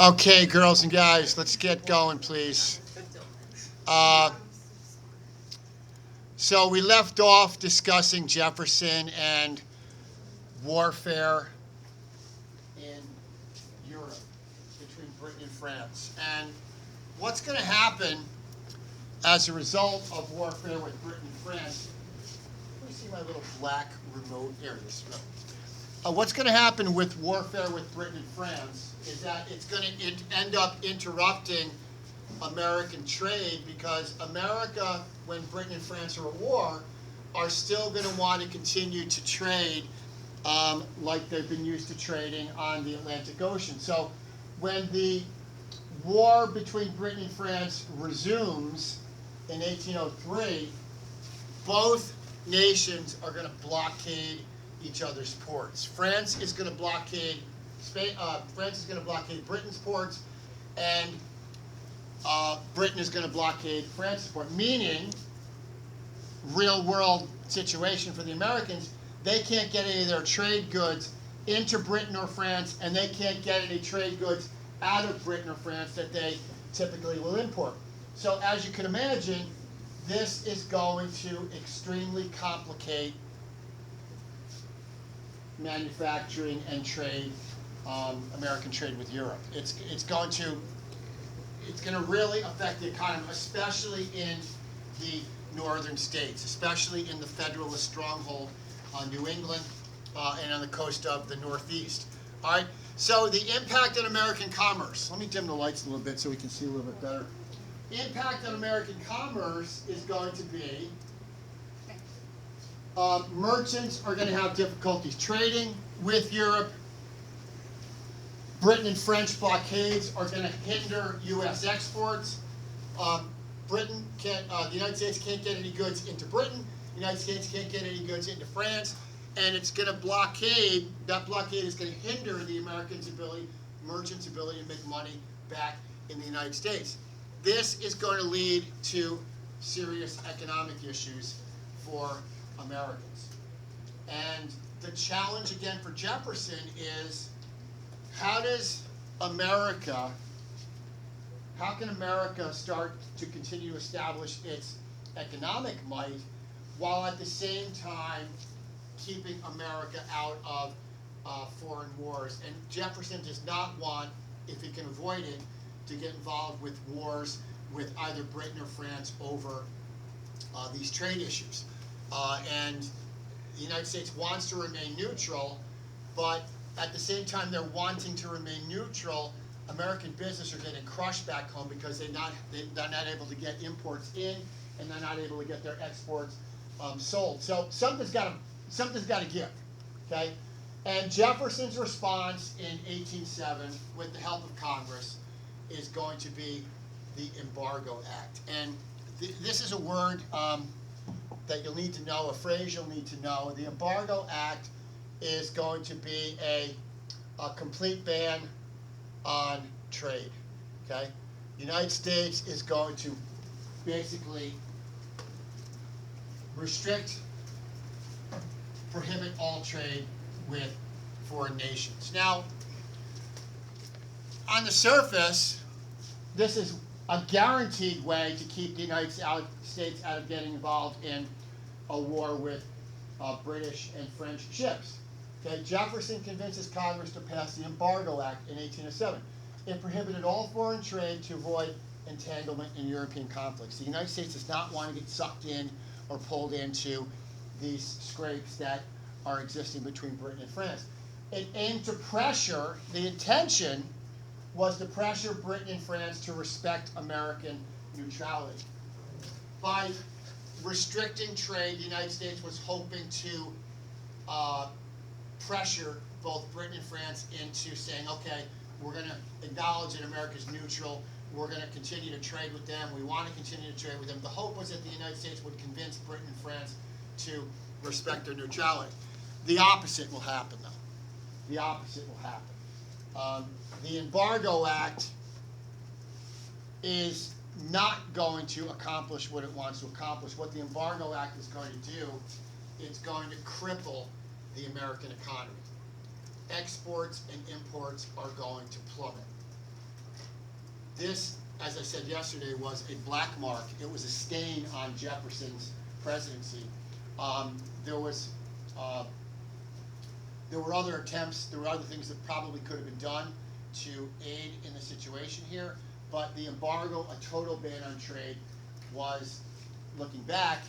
Okay, girls and guys, let's get going, please. Uh, so we left off discussing Jefferson and warfare in Europe between Britain and France. And what's going to happen as a result of warfare with Britain and France? Let me see my little black remote area. What's going to happen with warfare with Britain and France is that it's going to end up interrupting American trade, because America, when Britain and France are at war, are still going to want to continue to trade like they've been used to trading on the Atlantic Ocean. So when the war between Britain and France resumes in 1803, both nations are going to blockade each other's ports. France is going to blockade France is going to blockade Britain's ports, and Britain is going to blockade France's port. Meaning, real world situation for the Americans, they can't get any of their trade goods into Britain or France, and they can't get any trade goods out of Britain or France that they typically will import. So as you can imagine, this is going to extremely complicate manufacturing and trade, American trade with Europe. It's going to really affect the economy, especially in the northern states, especially in the Federalist stronghold on New England and on the coast of the Northeast. All right. So the impact on American commerce. Let me dim the lights a little bit so we can see a little bit better. Impact on American commerce is going to be merchants are going to have difficulties trading with Europe. Britain and French blockades are going to hinder U.S. exports. The United States can't get any goods into Britain. The United States can't get any goods into France. And it's going to blockade, that blockade is going to hinder the merchants' ability to make money back in the United States. This is going to lead to serious economic issues for Americans. And the challenge again for Jefferson is, how can America start to continue to establish its economic might while at the same time keeping America out of foreign wars? And Jefferson does not want, if he can avoid it, to get involved with wars with either Britain or France over these trade issues. And the United States wants to remain neutral, but at the same time they're wanting to remain neutral, American business are getting crushed back home because they're not able to get imports in, and they're not able to get their exports sold. So something's got to give, okay? And Jefferson's response in 1807, with the help of Congress, is going to be the Embargo Act. And this is a word that you'll need to know, a phrase you'll need to know. The Embargo Act is going to be a complete ban on trade, okay? The United States is going to basically prohibit all trade with foreign nations. Now, on the surface, this is a guaranteed way to keep the United States out of getting involved in a war with British and French ships. Okay, Jefferson convinces Congress to pass the Embargo Act in 1807. It prohibited all foreign trade to avoid entanglement in European conflicts. The United States does not want to get sucked in or pulled into these scrapes that are existing between Britain and France. It aimed to pressure, the intention was to pressure Britain and France to respect American neutrality. By restricting trade, the United States was hoping to pressure both Britain and France into saying, okay, we're going to acknowledge that America's neutral, we're going to continue to trade with them, we want to continue to trade with them. The hope was that the United States would convince Britain and France to respect their neutrality. The opposite will happen, though. The opposite will happen. The Embargo Act is not going to accomplish what it wants to accomplish. What the Embargo Act is going to do, it's going to cripple the American economy. exports and imports are going to plummet. This, as I said yesterday, was a black mark. It was a stain on Jefferson's presidency. There were other attempts, there were other things that probably could have been done to aid in the situation here, but the embargo, a total ban on trade, was, looking back,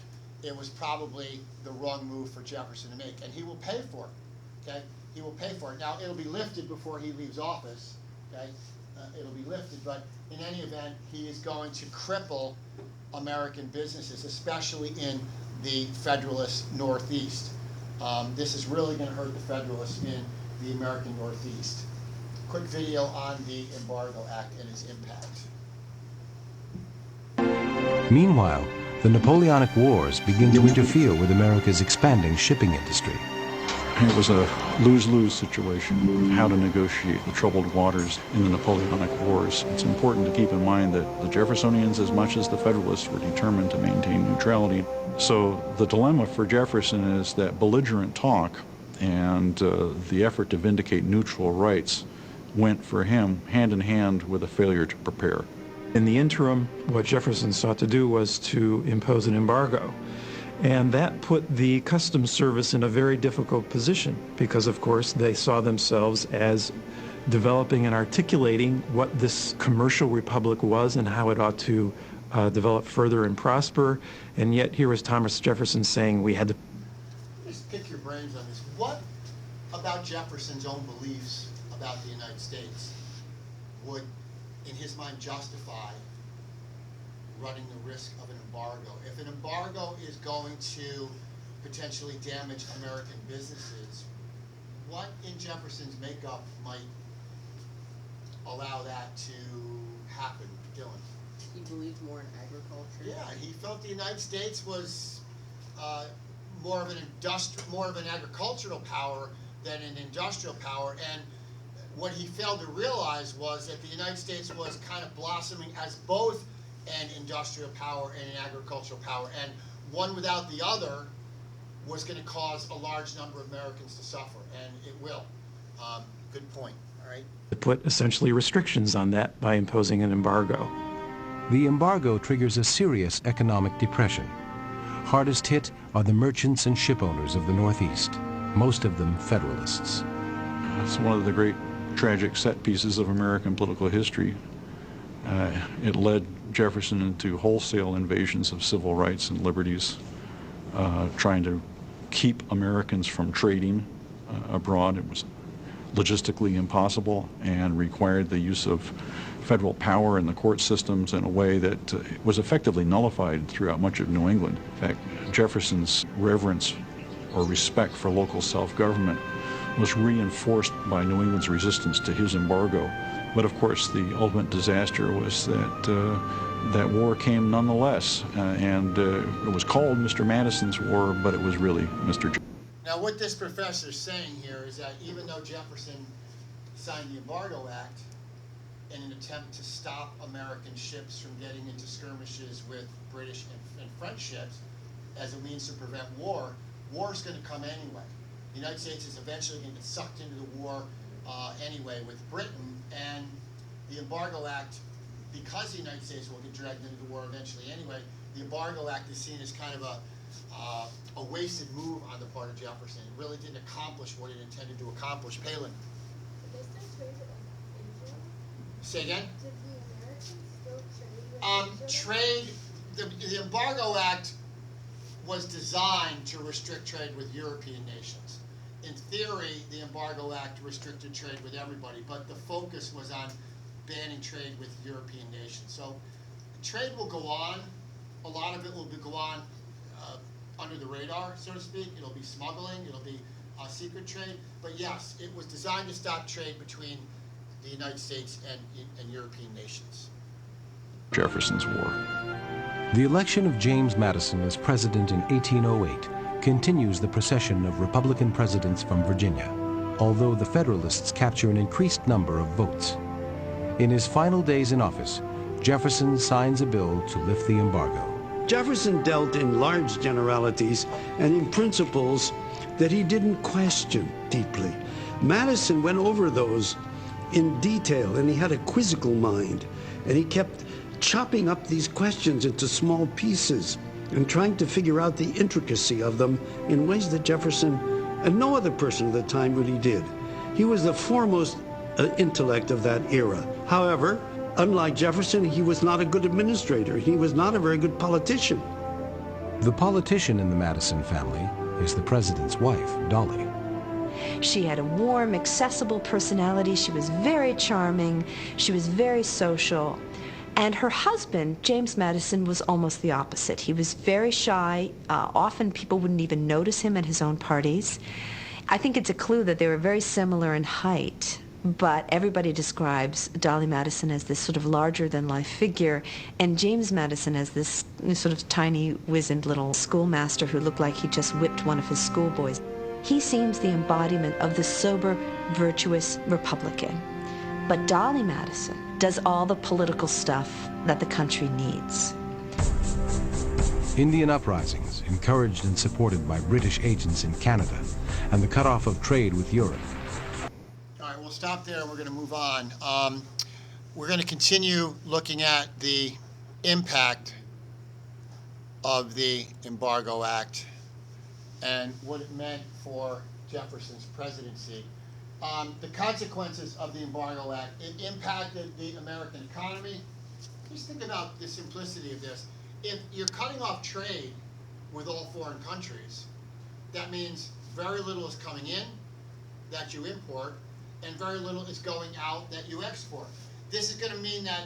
it was probably the wrong move for Jefferson to make, and he will pay for it, okay? He will pay for it. Now, it'll be lifted before he leaves office, okay? It'll be lifted, but in any event, he is going to cripple American businesses, especially in the Federalist Northeast. This is really going to hurt the Federalists in the American Northeast. Quick video on the Embargo Act and its impact. Meanwhile, the Napoleonic Wars begin to interfere with America's expanding shipping industry. It was a lose-lose situation, how to negotiate the troubled waters in the Napoleonic Wars. It's important to keep in mind that the Jeffersonians, as much as the Federalists, were determined to maintain neutrality. So the dilemma for Jefferson is that belligerent talk and the effort to vindicate neutral rights went for him hand in hand with a failure to prepare. In the interim, what Jefferson sought to do was to impose an embargo. And that put the Customs Service in a very difficult position because, of course, they saw themselves as developing and articulating what this commercial republic was and how it ought to develop further and prosper. And yet here was Thomas Jefferson saying we had to... Just pick your brains on this. What about Jefferson's own beliefs about the United States would, in his mind, justify running the risk of an embargo? If an embargo is going to potentially damage American businesses, what in Jefferson's makeup might allow that to happen, Dylan? He believed more in agriculture. Yeah, he felt the United States was more of an agricultural power than an industrial power, and what he failed to realize was that the United States was kind of blossoming as both an industrial power and an agricultural power, and one without the other was going to cause a large number of Americans to suffer, and it will. Good point. All right. Put essentially restrictions on that by imposing an embargo. The embargo triggers a serious economic depression. Hardest hit are the merchants and ship owners of the Northeast, most of them Federalists. It's one of the great tragic set pieces of American political history. It led Jefferson into wholesale invasions of civil rights and liberties, trying to keep Americans from trading abroad. It was logistically impossible and required the use of federal power in the court systems in a way that was effectively nullified throughout much of New England. In fact, Jefferson's reverence or respect for local self-government was reinforced by New England's resistance to his embargo. But of course, the ultimate disaster was that that war came nonetheless, and it was called Mr. Madison's War, but it was really Mr. Now, what this professor is saying here is that even though Jefferson signed the Embargo Act in an attempt to stop American ships from getting into skirmishes with British and French ships as a means to prevent war, war's going to come anyway. The United States is eventually going to get sucked into the war anyway with Britain, and the Embargo Act, because the United States will get dragged into the war eventually anyway, the Embargo Act is seen as kind of a wasted move on the part of Jefferson. It really didn't accomplish what it intended to accomplish. Palin. Did they still trade with Asia? Say again? Did the Americans still trade with Asia? The Embargo Act was designed to restrict trade with European nations. In theory, the Embargo Act restricted trade with everybody, but the focus was on banning trade with European nations. So trade will go on. A lot of it will go on under the radar, so to speak. It'll be smuggling, it'll be secret trade. But yes, it was designed to stop trade between the United States and European nations. Jefferson's War. The election of James Madison as president in 1808 continues the procession of Republican presidents from Virginia, although the Federalists capture an increased number of votes. In his final days in office, Jefferson signs a bill to lift the embargo. Jefferson dealt in large generalities and in principles that he didn't question deeply. Madison went over those in detail, and he had a quizzical mind, and he kept chopping up these questions into small pieces and trying to figure out the intricacy of them in ways that Jefferson and no other person at the time really did. He was the foremost intellect of that era. However, unlike Jefferson, he was not a good administrator. He was not a very good politician. The politician in the Madison family is the president's wife, Dolly. She had a warm, accessible personality. She was very charming. She was very social. And her husband, James Madison, was almost the opposite. He was very shy. Often people wouldn't even notice him at his own parties. I think it's a clue that they were very similar in height, but everybody describes Dolly Madison as this sort of larger-than-life figure, and James Madison as this sort of tiny, wizened little schoolmaster who looked like he just whipped one of his schoolboys. He seems the embodiment of the sober, virtuous Republican. But Dolly Madison does all the political stuff that the country needs. Indian uprisings, encouraged and supported by British agents in Canada, and the cutoff of trade with Europe. All right, we'll stop there. We're going to move on. We're going to continue looking at the impact of the Embargo Act and what it meant for Jefferson's presidency. The consequences of the Embargo Act, it impacted the American economy. Just think about the simplicity of this. If you're cutting off trade with all foreign countries, that means very little is coming in that you import, and very little is going out that you export. This is going to mean that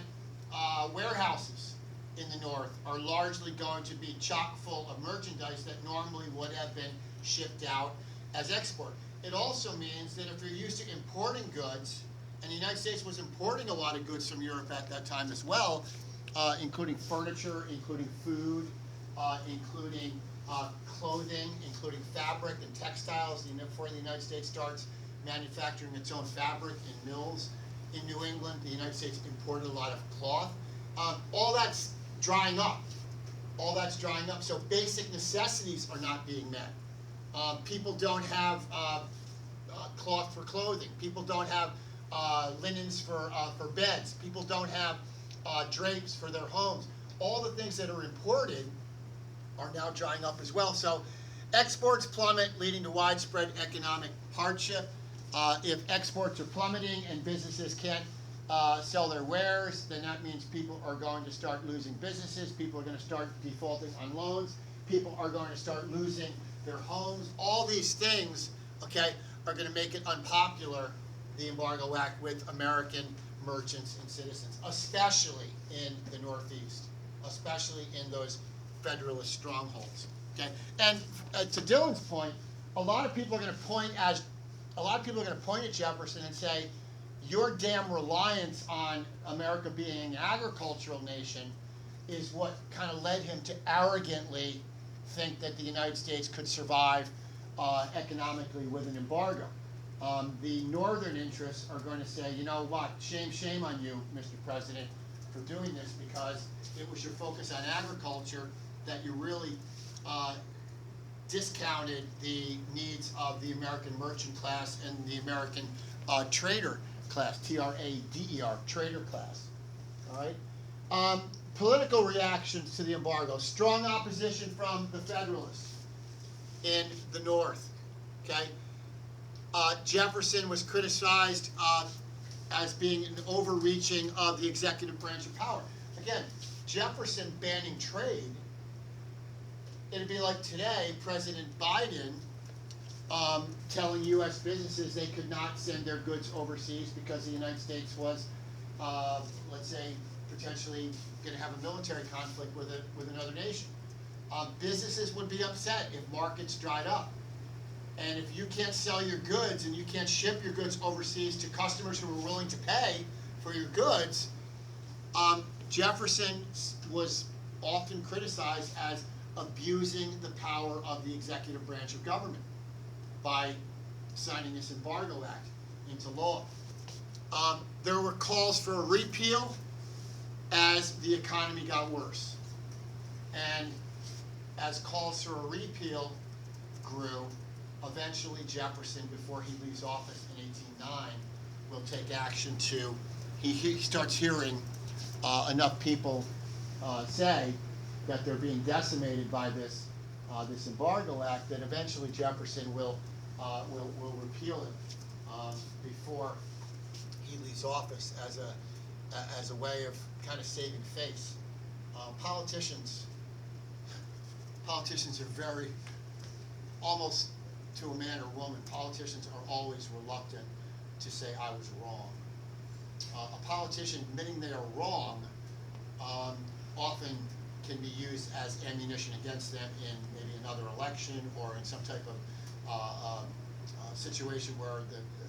warehouses in the north are largely going to be chock full of merchandise that normally would have been shipped out as export. It also means that if you're used to importing goods, and the United States was importing a lot of goods from Europe at that time as well, including furniture, including food, including clothing, including fabric and textiles, before the United States starts manufacturing its own fabric in mills in New England. The United States imported a lot of cloth. All that's drying up. All that's drying up. So basic necessities are not being met. People don't have cloth for clothing. People don't have linens for beds. People don't have drapes for their homes. All the things that are imported are now drying up as well. So exports plummet, leading to widespread economic hardship. If exports are plummeting and businesses can't sell their wares, then that means people are going to start losing businesses. People are going to start defaulting on loans. People are going to start losing their homes. All these things, okay, are going to make it unpopular, the Embargo Act, with American merchants and citizens, especially in the Northeast, especially in those Federalist strongholds. Okay, and to Dylan's point, a lot of people are going to point at Jefferson and say, your damn reliance on America being an agricultural nation is what kind of led him to arrogantly think that the United States could survive economically with an embargo. The northern interests are going to say, you know what, shame on you, Mr. President, for doing this, because it was your focus on agriculture that you really discounted the needs of the American merchant class and the American trader class, T-R-A-D-E-R, trader class. All right. Political reactions to the embargo. Strong opposition from the Federalists in the North. Okay. Jefferson was criticized as being an overreaching of the executive branch of power. Again, Jefferson banning trade, it'd be like today, President Biden telling U.S. businesses they could not send their goods overseas because the United States was, let's say, potentially going to have a military conflict with another nation. Businesses would be upset if markets dried up. And if you can't sell your goods and you can't ship your goods overseas to customers who are willing to pay for your goods, Jefferson was often criticized as abusing the power of the executive branch of government by signing this Embargo Act into law. There were calls for a repeal as the economy got worse. And as calls for a repeal grew, eventually Jefferson, before he leaves office in take action to, he starts hearing enough people say that they're being decimated by this Embargo Act, that eventually Jefferson will repeal it before he leaves office as a way of kind of saving face. Politicians are very, almost to a man or woman, politicians are always reluctant to say I was wrong. A politician admitting they are wrong often can be used as ammunition against them in maybe another election or in some type of situation where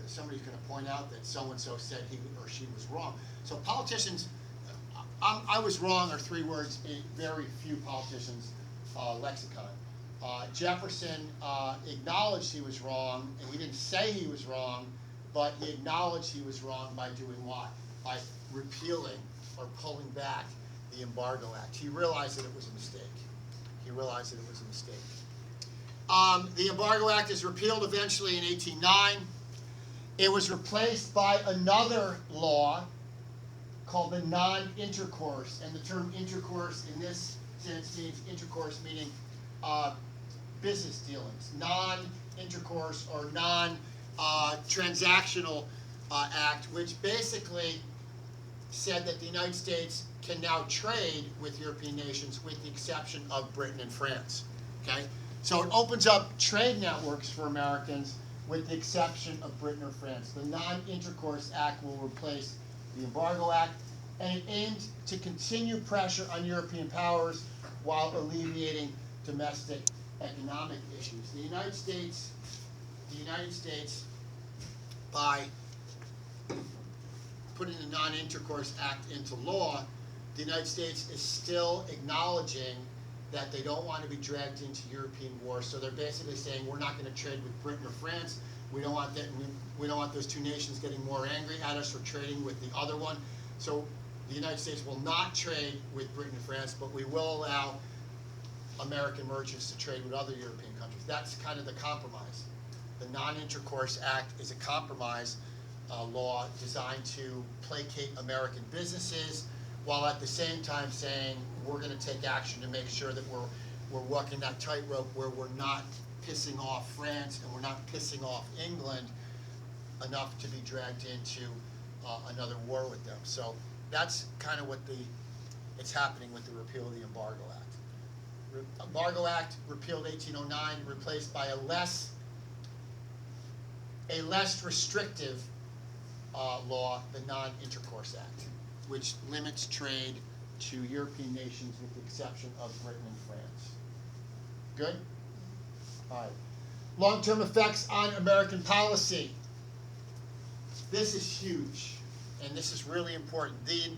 somebody's going to point out that so-and-so said he or she was wrong. So politicians, I was wrong are 3 words in very few politicians' lexicon. Jefferson acknowledged he was wrong, and he didn't say he was wrong, but he acknowledged he was wrong by doing what? By repealing or pulling back the Embargo Act. He realized that it was a mistake. The Embargo Act is repealed eventually in 1809. It was replaced by another law called the non-intercourse, and the term intercourse in this sense means intercourse meaning business dealings, non-intercourse or non-transactional act, which basically said that the United States can now trade with European nations with the exception of Britain and France. Okay? So it opens up trade networks for Americans with the exception of Britain or France. The Non-Intercourse Act will replace the Embargo Act, and it aimed to continue pressure on European powers while alleviating domestic economic issues. The United States, by putting the Non-Intercourse Act into law, the United States is still acknowledging that they don't want to be dragged into European war. So they're basically saying we're not going to trade with Britain or France. We don't want that. We don't want those two nations getting more angry at us for trading with the other one. So the United States will not trade with Britain and France, but we will allow American merchants to trade with other European countries. That's kind of the compromise. The Non-Intercourse Act is a compromise law designed to placate American businesses, while at the same time saying we're going to take action to make sure that we're walking that tightrope where we're not pissing off France and we're not pissing off England enough to be dragged into another war with them. So that's kind of what it's happening with the repeal of the Embargo Act. Embargo Act repealed 1809, replaced by a less restrictive law, the Non-Intercourse Act, which limits trade to European nations with the exception of Britain and France. Good? All right. Long-term effects on American policy. This is huge, and this is really important. The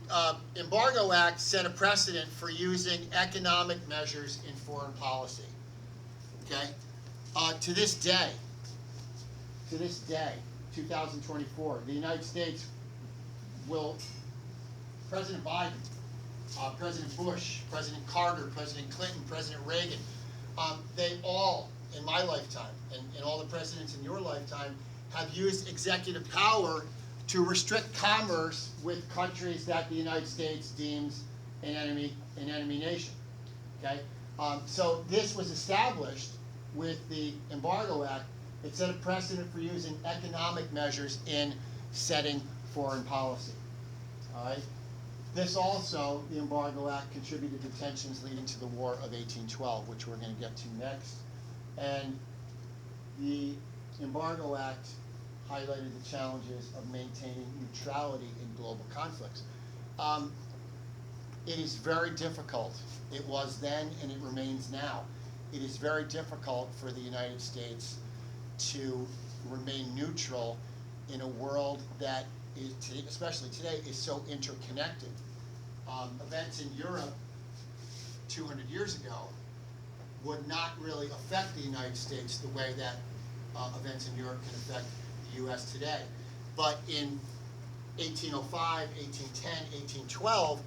Embargo Act set a precedent for using economic measures in foreign policy. Okay? To this day, 2024, the United States will, President Biden, President Bush, President Carter, President Clinton, President Reagan, they all, in my lifetime, and all the presidents in your lifetime, have used executive power to restrict commerce with countries that the United States deems an enemy nation. Okay? So this was established with the Embargo Act. It set a precedent for using economic measures in setting foreign policy. All right? This also, the Embargo Act, contributed to tensions leading to the War of 1812, which we're going to get to next. And the Embargo Act highlighted the challenges of maintaining neutrality in global conflicts. It is very difficult. It was then and it remains now. It is very difficult for the United States to remain neutral in a world that is, especially today, is so interconnected. Events in Europe 200 years ago would not really affect the United States the way that events in Europe can affect the U.S. today. But in 1805, 1810, 1812,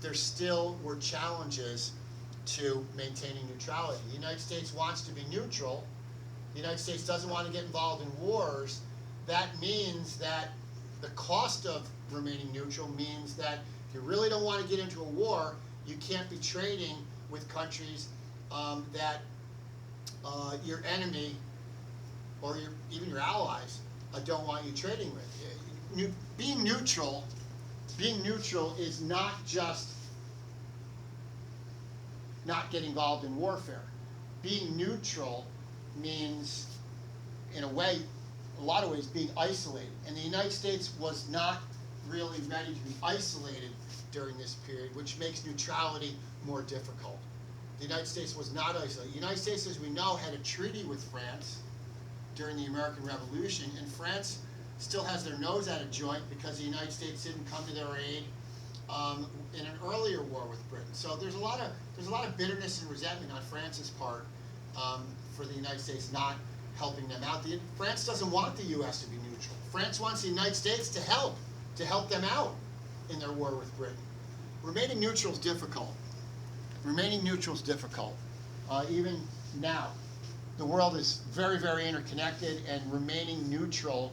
there still were challenges to maintaining neutrality. The United States wants to be neutral. The United States doesn't want to get involved in wars. That means that the cost of remaining neutral means that if you really don't want to get into a war, you can't be trading with countries that your enemy or even your allies don't want you trading with. Being neutral is not just not get involved in warfare. Being neutral means, in a lot of ways, being isolated. And the United States was not really ready to be isolated during this period, which makes neutrality more difficult. The United States was not isolated. The United States, as we know, had a treaty with France during the American Revolution, and France still has their nose out of joint because the United States didn't come to their aid in an earlier war with Britain. So there's a lot of bitterness and resentment on France's part for the United States not helping them out. France doesn't want the U.S. to be neutral. France wants the United States to help them out in their war with Britain. Remaining neutral is difficult. Even now. The world is very, very interconnected, and remaining neutral,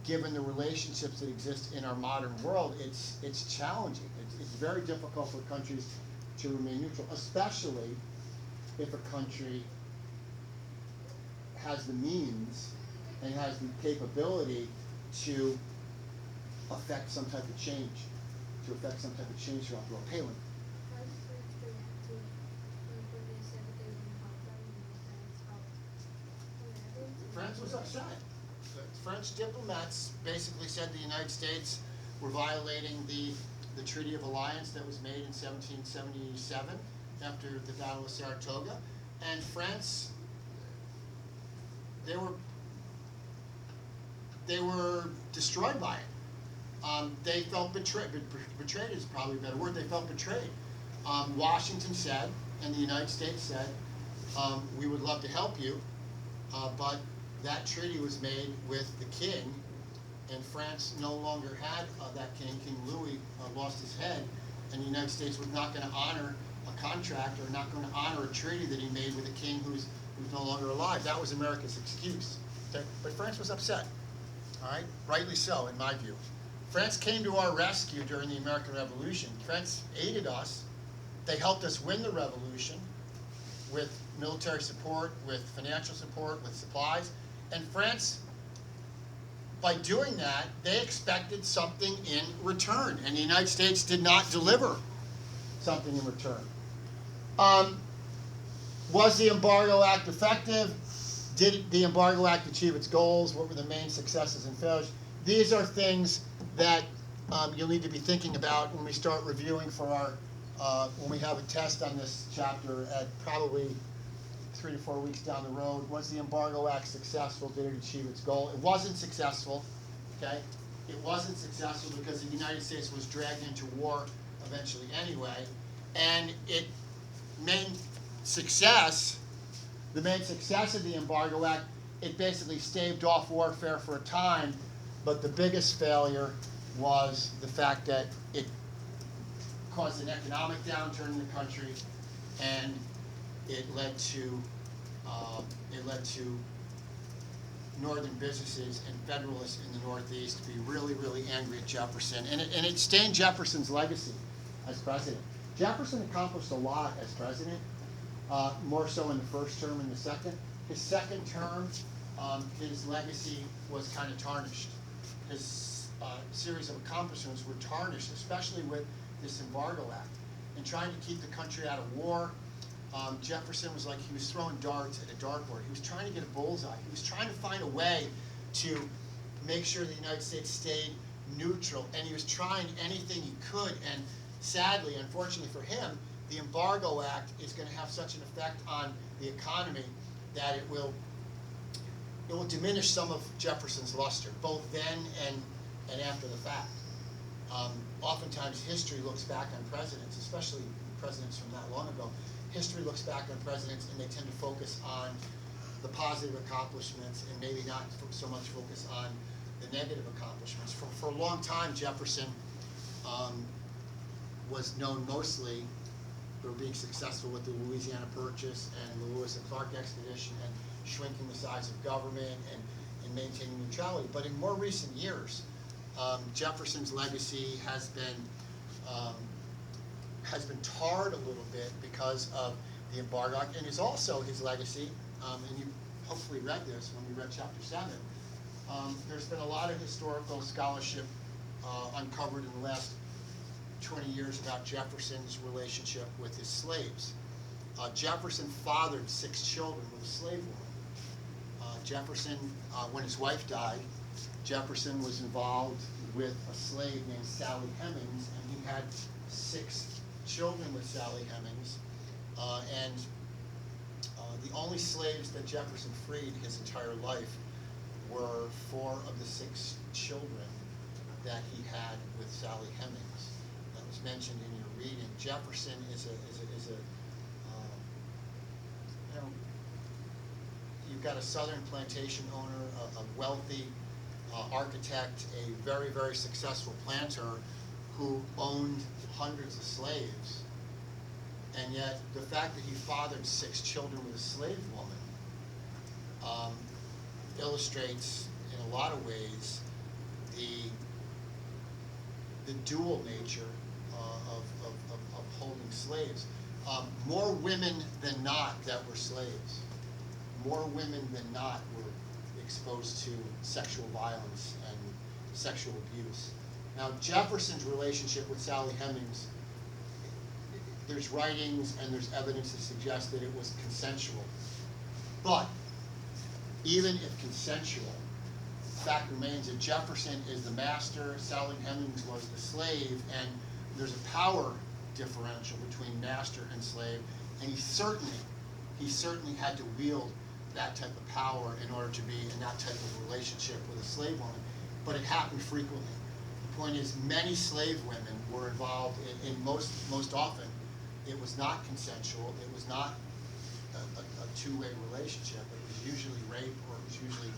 given the relationships that exist in our modern world, it's challenging. It's very difficult for countries to remain neutral, especially if a country has the means and has the capability to affect some type of change, throughout the world. Palin. France was upset. The French diplomats basically said the United States were violating the Treaty of Alliance that was made in 1777 after the Battle of Saratoga. And France, they were destroyed by it. They felt betrayed. Betrayed is probably a better word. They felt betrayed. Washington said, and the United States said, we would love to help you, but that treaty was made with the king, and France no longer had that king. King Louis lost his head, and the United States was not going to honor a contract or not going to honor a treaty that he made with a king who's no longer alive. That was America's excuse. Okay? But France was upset. All right, rightly so, in my view. France came to our rescue during the American Revolution. France aided us. They helped us win the revolution with military support, with financial support, with supplies. And France, by doing that, they expected something in return, and the United States did not deliver something in return. Was the Embargo Act effective? Did the Embargo Act achieve its goals? What were the main successes and failures? These are things that you'll need to be thinking about when we start reviewing for our, when we have a test on this chapter at probably 3 to 4 weeks down the road. Was the Embargo Act successful? Did it achieve its goal? It wasn't successful, okay? It wasn't successful because the United States was dragged into war eventually anyway. And the main success of the Embargo Act, it basically staved off warfare for a time, but the biggest failure was the fact that it caused an economic downturn in the country, and it led to northern businesses and Federalists in the Northeast to be really, really angry at Jefferson, and it stained Jefferson's legacy as president. Jefferson accomplished a lot as president, more so in the first term than the second. His second term, his legacy was kind of tarnished. His series of accomplishments were tarnished, especially with this Embargo Act. And trying to keep the country out of war, Jefferson was like he was throwing darts at a dartboard. He was trying to get a bullseye. He was trying to find a way to make sure the United States stayed neutral, and he was trying anything he could. And sadly, unfortunately for him, the Embargo Act is going to have such an effect on the economy that it will diminish some of Jefferson's luster, both then and after the fact. Oftentimes, history looks back on presidents, especially presidents from that long ago. History looks back on presidents, and they tend to focus on the positive accomplishments and maybe not so much focus on the negative accomplishments. For a long time, Jefferson was known mostly for being successful with the Louisiana Purchase and the Lewis and Clark expedition and shrinking the size of government and maintaining neutrality. But in more recent years, Jefferson's legacy has been tarred a little bit because of the Embargo Act, and is also his legacy, and you hopefully read this when you read Chapter 7. There's been a lot of historical scholarship uncovered in the last 20 years about Jefferson's relationship with his slaves. Jefferson fathered 6 children with a slave woman. Jefferson, when his wife died, Jefferson was involved with a slave named Sally Hemings, and he had 6 children with Sally Hemings. The only slaves that Jefferson freed his entire life were 4 of the 6 children that he had with Sally Hemings. That was mentioned in your reading. Jefferson is a you've got a southern plantation owner, a wealthy architect, a very, very successful planter who owned hundreds of slaves. And yet, the fact that he fathered 6 children with a slave woman illustrates, in a lot of ways, the dual nature of holding slaves. More women than not that were slaves, more women than not were exposed to sexual violence and sexual abuse. Now, Jefferson's relationship with Sally Hemings, there's writings and there's evidence to suggest that it was consensual. But even if consensual, the fact remains that Jefferson is the master, Sally Hemings was the slave, and there's a power differential between master and slave, and he certainly had to wield that type of power in order to be in that type of relationship with a slave woman, but it happened frequently. The point is, many slave women were involved in most often. It was not consensual. It was not a two-way relationship. It was usually rape, or it was usually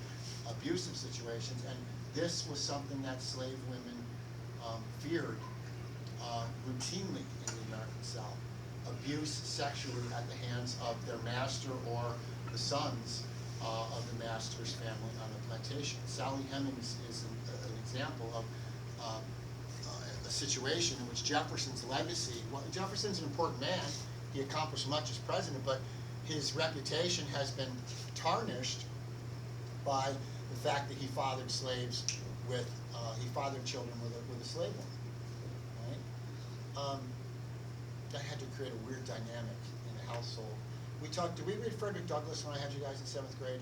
abusive situations, and this was something that slave women feared routinely in the American South. Abuse sexually at the hands of their master or the sons of the master's family on the plantation. Sally Hemings is an example of a situation in which Jefferson's legacy, well, Jefferson's an important man, he accomplished much as president, but his reputation has been tarnished by the fact that he fathered slaves with, he fathered children with a slave woman, right? That had to create a weird dynamic in the household. Did we read Frederick Douglass when I had you guys in 7th grade?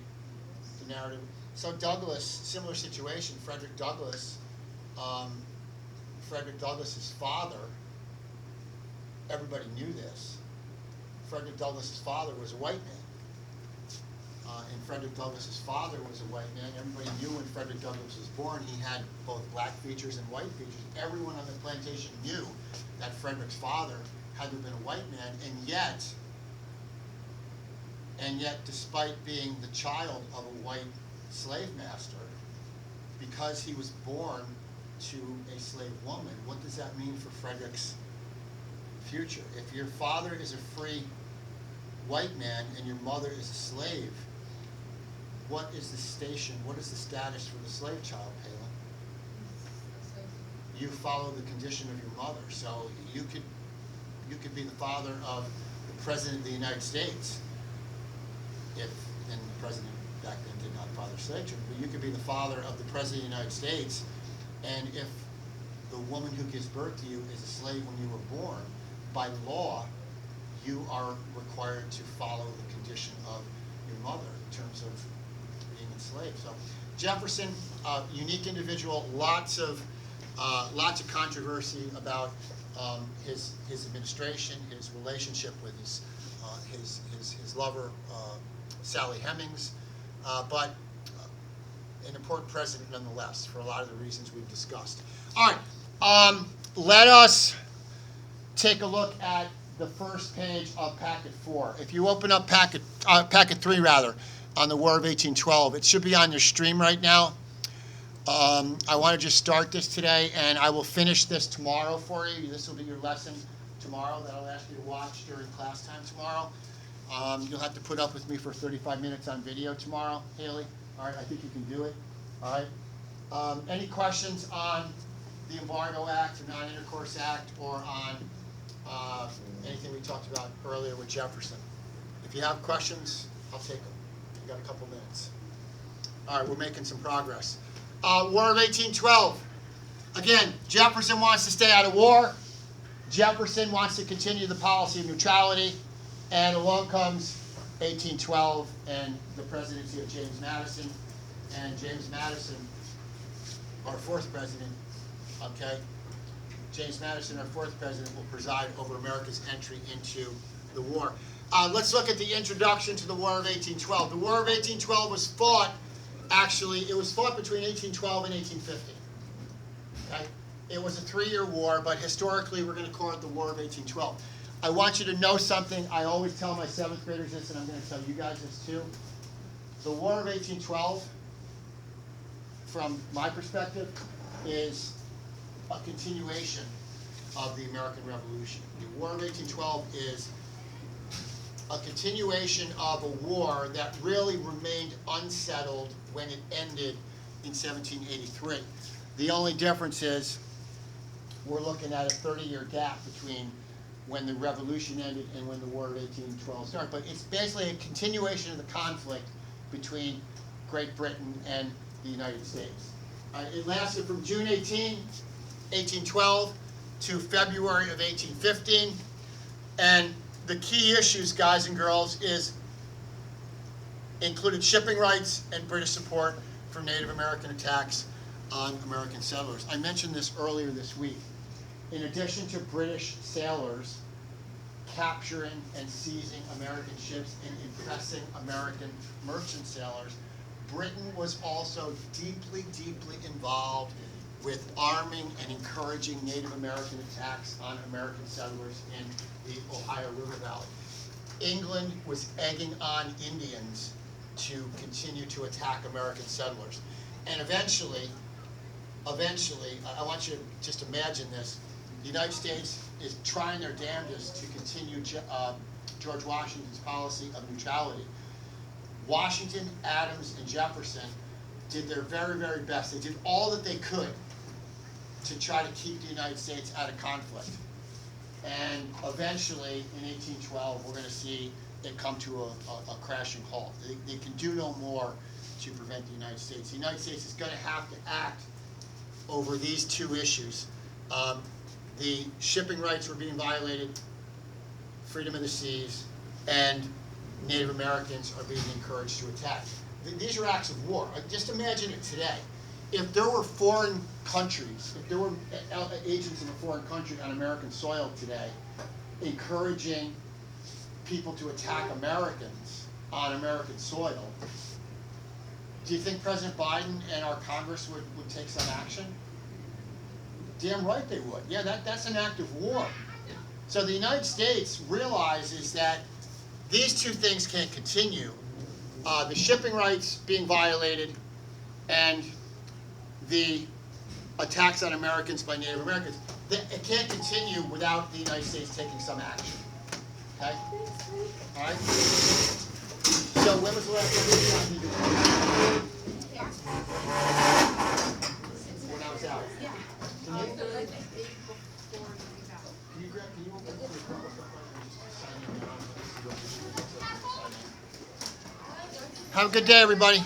The narrative. So Douglass, similar situation, Frederick Douglass's father, everybody knew this. Frederick Douglass's father was a white man. And Frederick Douglass's father was a white man. Everybody knew when Frederick Douglass was born, he had both black features and white features. Everyone on the plantation knew that Frederick's father had to have been a white man, and yet, despite being the child of a white slave master, because he was born to a slave woman, what does that mean for Frederick's future? If your father is a free white man and your mother is a slave, what is the status for the slave child, Palin? You follow the condition of your mother. So you could be the father of the President of the United States, and the President back then did not father slave children, but you could be the father of the President of the United States, and if the woman who gives birth to you is a slave when you were born, by law, you are required to follow the condition of your mother in terms of being enslaved. So Jefferson, unique individual, lots of controversy about his administration, his relationship with his lover, Sally Hemings, but an important president nonetheless for a lot of the reasons we've discussed. All right, let us take a look at the first page of Packet 4. If you open up Packet 3, rather, on the War of 1812, it should be on your stream right now. I want to just start this today, and I will finish this tomorrow for you. This will be your lesson tomorrow that I'll ask you to watch during class time tomorrow. You'll have to put up with me for 35 minutes on video tomorrow, Haley. All right, I think you can do it. All right. Any questions on the Embargo Act, the Non-Intercourse Act, or on anything we talked about earlier with Jefferson? If you have questions, I'll take them. You got a couple minutes. All right, we're making some progress. War of 1812. Again, Jefferson wants to stay out of war. Jefferson wants to continue the policy of neutrality. And along comes 1812 and the presidency of James Madison. And James Madison, our fourth president, okay? James Madison, our fourth president, will preside over America's entry into the war. Let's look at the introduction to the War of 1812. The War of 1812 was fought, actually, it was fought between 1812 and 1850. Okay? It was a 3-year war, but historically we're going to call it the War of 1812. I want you to know something. I always tell my 7th graders this, and I'm going to tell you guys this too. The War of 1812, from my perspective, is a continuation of the American Revolution. The War of 1812 is a continuation of a war that really remained unsettled when it ended in 1783. The only difference is we're looking at a 30-year gap between when the Revolution ended and when the War of 1812 started. But it's basically a continuation of the conflict between Great Britain and the United States. It lasted from June 18, 1812 to February of 1815. And the key issues, guys and girls, included shipping rights and British support for Native American attacks on American settlers. I mentioned this earlier this week. In addition to British sailors capturing and seizing American ships and impressing American merchant sailors, Britain was also deeply, deeply involved with arming and encouraging Native American attacks on American settlers in the Ohio River Valley. England was egging on Indians to continue to attack American settlers. And eventually, I want you to just imagine this, the United States is trying their damnedest to continue George Washington's policy of neutrality. Washington, Adams, and Jefferson did their very, very best. They did all that they could to try to keep the United States out of conflict. And eventually, in 1812, we're going to see it come to a crashing halt. They can do no more to prevent the United States. The United States is going to have to act over these two issues. The shipping rights were being violated, freedom of the seas, and Native Americans are being encouraged to attack. These are acts of war. Just imagine it today. If there were foreign countries, if there were agents of a foreign country on American soil today encouraging people to attack Americans on American soil, do you think President Biden and our Congress would take some action? Damn right they would. Yeah, that's an act of war. So the United States realizes that these two things can't continue. The shipping rights being violated and the attacks on Americans by Native Americans. It can't continue without the United States taking some action. Okay? All right? So when was the last time you did that? When I was out. Can you open the Have a good day, everybody.